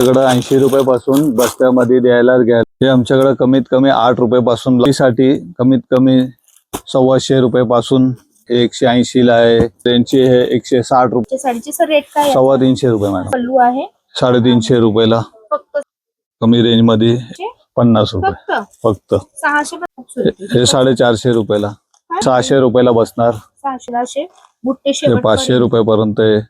आमच्याकडे 80 रुपयापासून बस्त्यामध्ये द्यायला घ्यायला. हे आमच्याकडे कमीत कमी 8 रुपयापासून साठी कमीत कमी 125 रुपयापासून 180 ला आहे. त्यांची हे 160 रुपये. साडीची सर रेट काय आहे? 350 रुपये मॅडम. पल्लू आहे 350 रुपयाला. फक्त कमी रेंज मध्ये 50 रुपये फक्त. 600 हे 450 रुपयाला. 600 रुपयाला बसणार. 600 बुट्टे 500 रुपयापर्यंत आहे.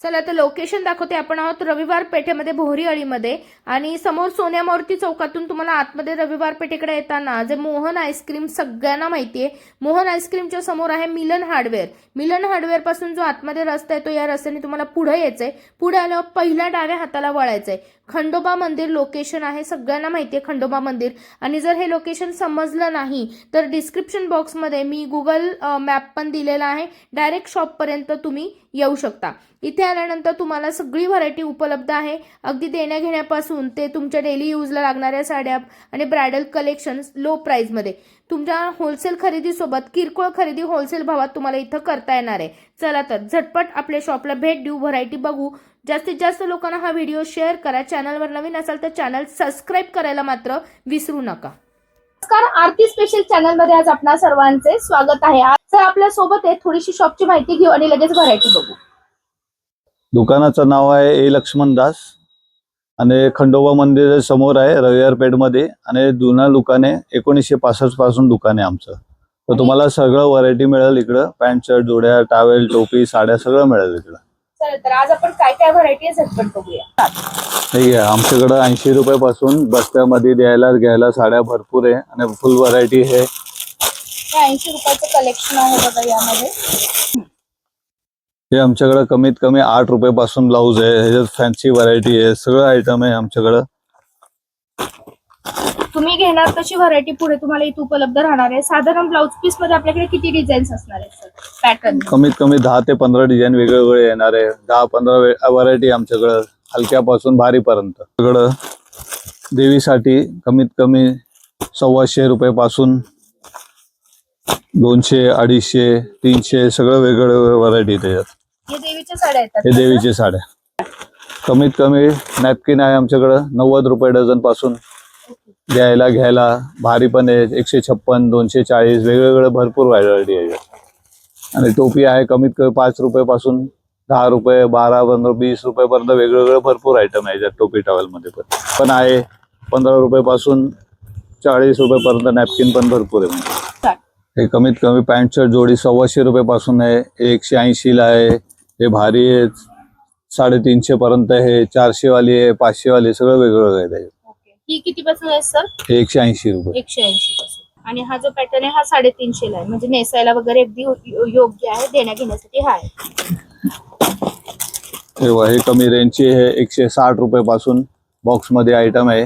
चला तर लोकेशन दाखवते. आपण आहोत रविवार पेठेमध्ये, भोरी अळीमध्ये, आणि समोर सोन्या मूर्ती चौकातून तुम्हाला आतमध्ये रविवार पेठेकडे येताना जे मोहन आईस्क्रीम सगळ्यांना माहितीये, मोहन आईस्क्रीमच्या समोर आहे मिलन हार्डवेअर. मिलन हार्डवेअर पासून जो आतमध्ये रस्ता येतो या रस्त्याने तुम्हाला पुढे यायचंय. पुढे आल्यावर पहिल्या डाव्या हाताला वळायचंय. खंडोबा मंदिर लोकेशन आहे, सगळ्यांना माहितीये खंडोबा मंदिर. आणि जर हे लोकेशन समजलं नाही तर डिस्क्रिप्शन बॉक्समध्ये मी गुगल मॅप पण दिलेला आहे. डायरेक्ट शॉप पर्यंत तुम्ही येऊ शकता. इथे आल्यानंतर तुम्हाला सगळी व्हरायटी उपलब्ध आहे, अगदी देण्या घेण्यापासून ते तुमच्या डेली यूजला लागणाऱ्या साड्या आणि ब्रायडल कलेक्शन लो प्राइस मध्ये. तुमच्या होलसेल खरेदीसोबत किरकोळ खरेदी होलसेल भावात तुम्हाला इथं करता येणार आहे. चला तर झटपट आपल्या शॉपला भेट देऊ, व्हरायटी बघू. जास्तीत जास्त लोकांना हा व्हिडिओ शेअर करा. चॅनलवर नवीन असाल तर चॅनल सबस्क्राईब करायला मात्र विसरू नका. नमस्कार, आरती स्पेशल चॅनल मध्ये आज आपणा सर्वांचे स्वागत आहे. आज सर आपल्या सोबत आहे, थोडीशी शॉपची माहिती घेऊ आणि लगेच व्हरायटी बघू. दुकानाचं नाव आहे ए लक्ष्मण दास आणि खंडोबा मंदिर समोर आहे रविवार पेठ मध्ये. आणि जुना दुकान आहे, 1965 पासून दुकान आहे आमचं. तर तुम्हाला सगळं व्हरायटी मिळेल इकडं. पॅन्ट शर्ट, जोड्या, टावेल, टोपी, साड्या सगळं मिळेल इकडं. चला तर आज आपण काय काय व्हरायटी आहे झटपट बघूया. ठीक आहे, आमच्याकडे 80 रुपयापासून बस्त्यामध्ये द्यायला घ्यायला साड्या भरपूर आहे आणि फुल व्हरायटी आहे. 80 रुपयाचं कलेक्शन आहे बघा यामध्ये. हे आमच्याकडे कमीत कमी 8 रुपयापासून ब्लाऊज आहे. ह्याच्यात फॅन्सी व्हरायटी आहे, सगळं आयटम आहे आमच्याकडे. तुम्ही घेणार तशी व्हरायटी पुढे तुम्हाला इथे उपलब्ध राहणार आहे. साधारण ब्लाऊज पीस मध्ये आपल्याकडे किती डिझाईन्स असणार आहेत पॅटर्न? कमीत कमी 10 ते 15 डिझाईन वेगवेगळे येणार आहे. 10-15 व्हरायटी आमच्याकडे, हलक्यापासून भारीपर्यंत. सगळं देवीसाठी कमीत कमी 125 रुपयापासून 200, 250, 300 सगळं वेगवेगळं व्हरायटी त्याच्यात. हे देवीच्या साड्या येतात. हे देवीच्या साड्या. कमीत कमी नॅपकिन आहे आमच्याकडे 90 रुपये डझन पासून द्यायला घ्यायला. भारी पण आहे, 156, 240 वेगवेगळे भरपूर व्हरायटी आहे. आणि टोपी आहे कमीत कमी 5 रुपयापासून 10 रुपये, 12, 15, 20 रुपयापर्यंत वेगवेगळे भरपूर आयटम आहे. टोपी टॉवेल मध्ये पण आहे 15 रुपयापासून 40 रुपयापर्यंत. नॅपकिन पण भरपूर आहे. हे कमीत कमी पॅन्ट शर्ट जोडी 125 रुपयापासून आहे, 180 ला आहे. हे भारी आहे 350 पर्यंत आहे. 400 वाली आहे, 500 वाली, सगळं वेगवेगळं आहे त्याच्यात. ही किती पासून आहे सर? हे 180 रुपये. 180 पासून. आणि हा जो पॅटर्न आहे हा 350 ला आहे, म्हणजे नेसायला वगैरे अगदी योग्य आहे, देण्या घेण्यासाठी हा आहे. हे कमी रेंजचे हे 160 रुपयापासून बॉक्स मध्ये आयटम आहे.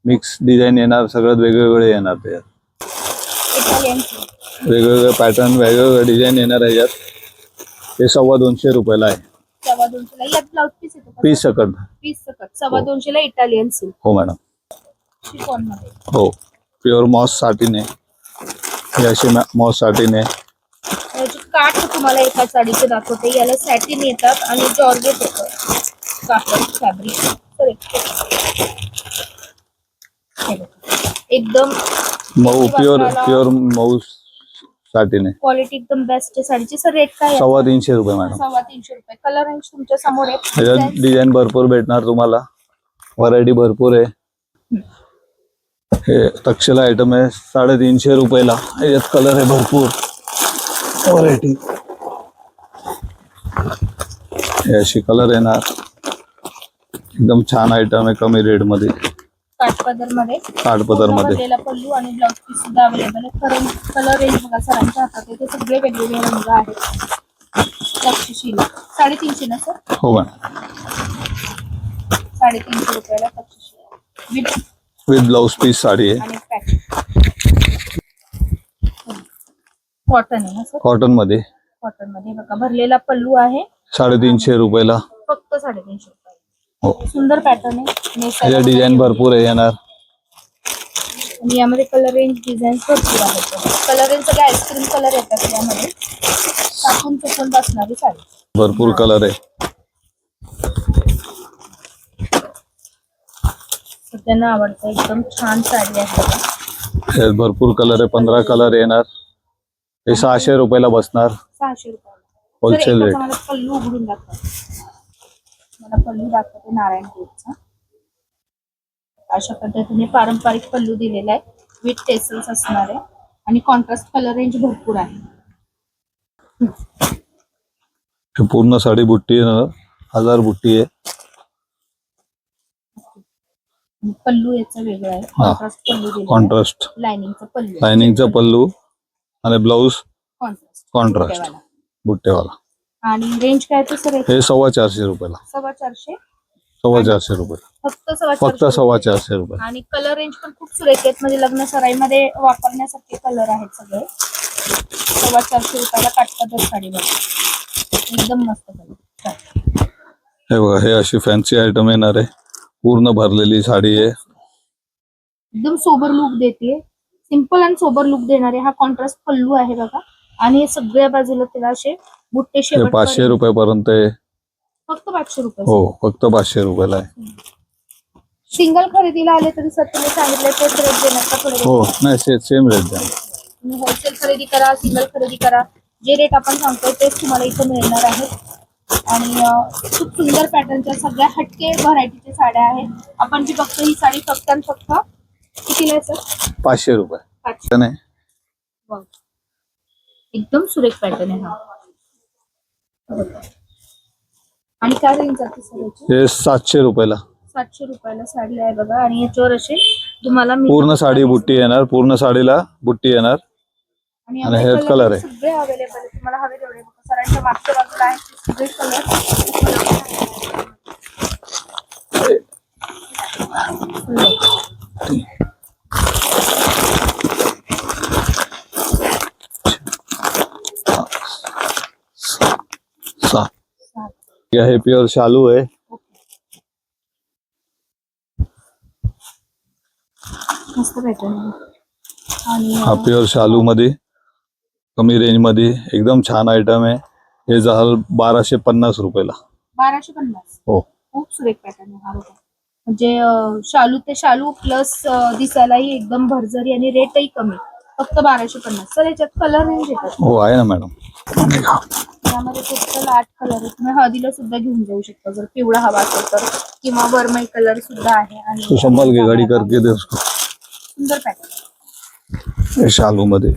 मिक्स डिझाईन येणार, सगळं वेगवेगळे येणार त्याच्यात. वेगवेगळे पॅटर्न, वेगवेगळे डिझाईन येणार आहे यात. हे 225 रुपयाला आहे. 225 ला. यात ब्लाउज पीस येतो का? पीस सकट. पीस सकट 225 ला इटालियन सिल्क. हो मॅडम. शिफॉन मध्ये. हो, प्युअर मॉस साटीन आहे. अशी मॉस साटीन आहे. याची काठ तुम्हाला एका साडीचे दाखवते. याला सॅटिन येतात आणि जॉर्जेट येतं कापड फॅब्रिक. एकदम मऊ, प्युअर मऊ साटीन आहे. क्वालिटी एकदम बेस्ट आहे साडीची. सर रेट काय आहे? 350 रुपये मॅडम. 350 रुपये. कलर रेंज तुमच्या समोर आहे. ह्याच्यात डिझाईन भरपूर भेटणार तुम्हाला, व्हरायटी भरपूर आहे. हे तक्षला आयटम आहे 350 रुपयाला. याच्यात कलर आहे भरपूर, व्हरायटी. हे अशी कलर येणार, एकदम छान आयटम आहे कमी रेट मध्ये. काठपदर मध्ये. काठपदर मध्ये पल्लू आणि ब्लाउज पीस सुद्धा अवेलेबल आहे. कलर रेंज बघा सरांच्या हातात आहे, ते सगळे वेगवेगळे रंग आहेत. तक्षशिला 350 ना सर? हो मॅम. 350 रुपयाला Takshashila with blouse piece sari आहे. आणि कॉटन आहे ना सर? कॉटन मध्ये. कॉटन मध्ये बघा भरलेला पल्लू आहे. 350 रुपयाला. फक्त 350 रुपये. हो, सुंदर पॅटर्न आहे. याच्या डिझाईन भरपूर आहे येणार. आणि यामध्ये कलर रेंज डिझाईन भरपूर आहेत. कलर रेंज सगळे आईस्क्रीम कलर येतात यामध्ये. टाकून चुकून बसणारी साडी. भरपूर कलर आहे. सगळ्यांना आवडतं, एकदम छान साडी आहे बघा. हे भरपूर कलर आहे, 15 कलर येणार. हे 600 रुपयाला बसणार 600 रुपयाला. Wholesale rate. मला पल्लू उघडून दाखवा. मला पल्लू दाखवते नारायण पेठचा. अशा पद्धतीने पारंपरिक पल्लू दिलेला आहे, विथ टेसल्स असणार आहे आणि कॉन्ट्रास्ट कलर रेंज भरपूर आहे. हे पूर्ण साडी बुट्टी आहे, 1000 बुट्टी आहे. पल्लू याचा वेगळा आहे, कॉन्ट्रास्ट पल्लू दिलेला आहे. कॉन्ट्रास्ट लाइनिंगचा पल्लू, लाइनिंगचा पल्लू आणि ब्लाऊज कॉन्ट्रास्ट बुट्टेवाला. आणि रेंज काय ते सर? हे 450 रुपयाला. 450. 450 रुपये फक्त फक्त 450 रुपये. आणि कलर रेंज पण खूप सुरेख आहेत, म्हणजे लग्न सराईमध्ये वापरण्यासारखे कलर आहेत सगळे. 450 रुपयाला काटपदर साडी बघा, एकदम मस्त कलर. हे बघा, हे अशी फॅन्सी आयटम येणार आहे, पूर्ण भरलेली साडी आहे. एकदम सोबर लुक देते, सिंपल आणि सोबर लुक देणारे. हा कॉन्ट्रास्ट पल्लू आहे बघा, आणि सगळ्या बाजूला त्याला असे बुट्टे हे शेवट 500 रुपयापर्यंत आहे. फक्त 500 रुपये. हो, फक्त 500 रुपयाला आहे. सिंगल खरेदीला आले तरी सर तुम्ही सांगितलं तेच रेट देणार का थोडे? हो, नाही सेम रेट द्या. तुम्ही होलसेल खरेदी करा, सिंगल खरेदी करा, जे रेट आपण सांगतोय तेच तुम्हाला इथे मिळणार आहेत. आणि खूप सुंदर पॅटर्नच्या सगळ्या हटके व्हरायटीच्या साड्या आहेत. आपण जी बघतो ही साडी फक्त आणि फक्त कितीला आहे सर? 500 रुपये. 500. नाही, वाव. एकदम सुरेख पॅटर्न आहे हा. आणि काय रेंज जाते सर याची? हे 700 रुपयाला. 700 रुपयाला साडी आहे बघा, आणि याच्यावर असे तुम्हाला पूर्ण साडी बुट्टी येणार, पूर्ण साडीला बुट्टी येणार. आणि हे कलर आहे. सगळे अवेलेबल आहे, तुम्हाला हवे तेवढे बघा. सरांच्या मागच्या बाजूला आहे सगळे कलर. हे प्युअर शालू आहे. मस्त पॅटर्न आहे. आणि हा प्युअर शालू मध्ये कमी रेंज मध्ये एकदम छान आयटम आहे. हे झालं 1250 रुपयाला. 1250. हो, खूप सुरेख पॅटर्न आहे हा बघा. म्हणजे शालू ते शालू प्लस दिसायलाही एकदम भरजरी आणि रेटही कमी, फक्त 1250. सर याच्यात कलर रेंज येतात? हो आहे ना मॅडम. यामध्ये टोटल 8 कलर आहेत. तुम्ही हळदीला सुद्धा घेऊन जाऊ शकता जर पिवळा हवा असेल तर, किंवा वरमई कलर सुद्धा आहे. आणि तू संभाल घे गाडी करके दे उसको. सुंदर पॅटर्न. हे शालू मध्ये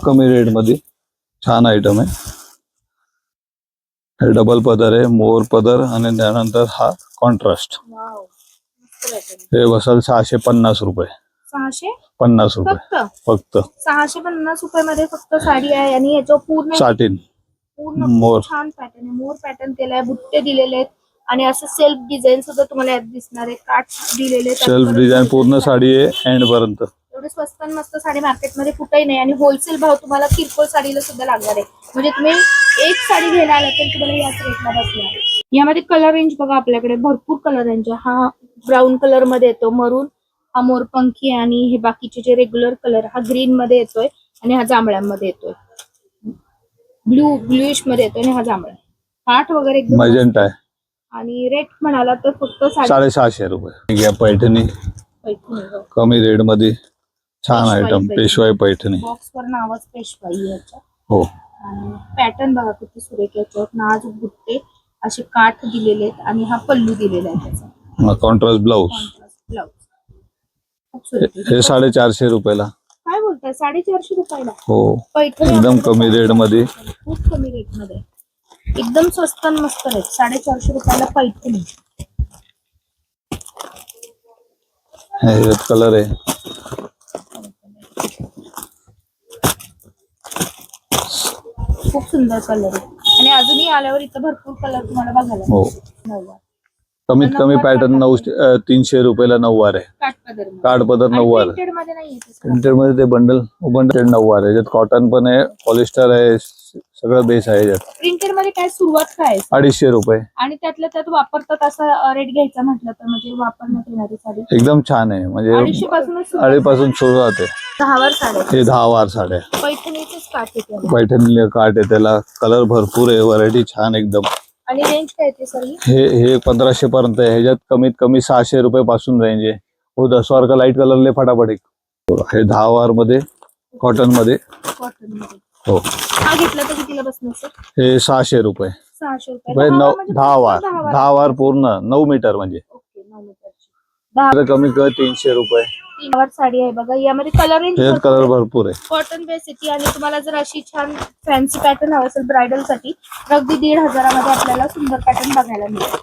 कमी रेट मध्ये छान आयटम आहे. हे डबल पदर आहे, मोर पदर, आणि त्यानंतर हा कॉन्ट्रास्ट. वाव, मस्त पॅटर्न. हे बसल 650 रुपये. 650 रुपये फक्त. 650 रुपये मध्ये फक्त साडी आहे. आणि याच्यावर पूर्ण साटिन पूर्ण मोर. छान पॅटर्न आहे. मोर पॅटर्न केलाय, बुट्टे दिलेले आहेत, आणि असं सेल्फ डिझाईन सुद्धा तुम्हाला यात दिसणार आहे. काठ दिलेले आहेत. सेल्फ डिझाईन पूर्ण साडी आहे एंड पर्यंत. एवढे स्वस्त आणि मस्त साडी मार्केटमध्ये कुठेही नाही. आणि होलसेल भाव तुम्हाला किरकोळ साडीला सुद्धा लागणार आहे. म्हणजे तुम्ही एक साडी घ्यायला आला तर तुम्हाला याच रेटला बसणार. यामध्ये कलर रेंज बघा, आपल्याकडे भरपूर कलर रेंज. हा ब्राऊन कलर मध्ये येतो, मरून, हा मोरपंखी, आणि हे बाकीचे जे रेग्युलर कलर, हा ग्रीन मध्ये येतोय, आणि हा जांभळ्यामध्ये येतोय, ब्लूइश मध्ये येतोय, आणि हा जांभळा. काठ वगैरे एकदम मजेंटा आहे. आणि रेट म्हणाला तर फक्त 650 रुपये. घ्या पैठणी कमी रेट मध्ये छान पेशवाई आयटम. पैठणी. पेशवाई पैठणी. बॉक्स वर नावच पेशवाई याच्या. हो, आणि पॅटर्न बघा किती सुरेख. याच्यावर नाजूक बुट्टे असे काठ दिलेले आहेत, आणि हा पल्लू दिलेला आहे त्याचा. Contrast blouse. ब्लाऊज खूप सुरेख. हे 450 रुपयाला. काय बोलताय? 450 रुपयाला हो, पैठणी एकदम आपल्याकडे कमी रेट मध्ये. खूप कमी रेट मध्ये, एकदम स्वस्त आणि मस्त रेट. 450 रुपयाला पैठणी. हे कलर आहे. खूप सुंदर कलर आहे. आणि अजूनही आल्यावर इथं भरपूर कलर तुम्हाला बघायला हो, मिळतील. कमीत कमी पॅटर्न 300 रुपयाला 9 आहे. काठपदर काठ पदर 9. प्रिंटेड मध्ये नाही येत. प्रिंटेड मध्ये ते बंडल 9 आहे. याच्यात कॉटन पण आहे, पॉलिस्टर आहे, सगळं बेस आहे याच्यात. प्रिंटेड मध्ये काय सुरुवात काय आहे? 250 रुपये. आणि त्यातल्या त्यात वापरतात असा रेट घ्यायचा म्हटलं तर, म्हणजे वापरण्यात येणारी साडी एकदम छान आहे. म्हणजे 250 पासूनच अडीपासून सुरुवात आहे. 10 वर साड्या. हे 10 वार साड्या. पैठणीचेच काठ येते. पैठणी काठ आहे, त्याला कलर भरपूर आहे, व्हरायटी छान एकदम. आणि रेंज काय येते सर? हे 1500 पर्यंत आहे. ह्याच्यात कमीत कमी 600 रुपये पासून रेंज आहे. हो 10 वार का लाईट कलरले फटाफट एक. हे 10 वार मध्ये कॉटन मध्ये. कॉटन मध्ये हो हा घेतला तर कितीला बसणार सर? हे 600 रुपये. 600 रुपये. म्हणजे 10 10 वार म्हणजे 10 वार पूर्ण 9 मीटर म्हणजे. ओके 9 मीटरची. 10 तर कमी कर 300 रुपये. वर साडी आहे बघा, यामध्ये कलर रेंज त्याच्यात कलर भरपूर आहे. कॉटन बेस येते आणि तुम्हाला जर अशी छान फॅन्सी पॅटर्न हवं असेल ब्रायडल साठी तर अगदी 1,500 मध्ये आपल्याला सुंदर पॅटर्न बघायला मिळेल.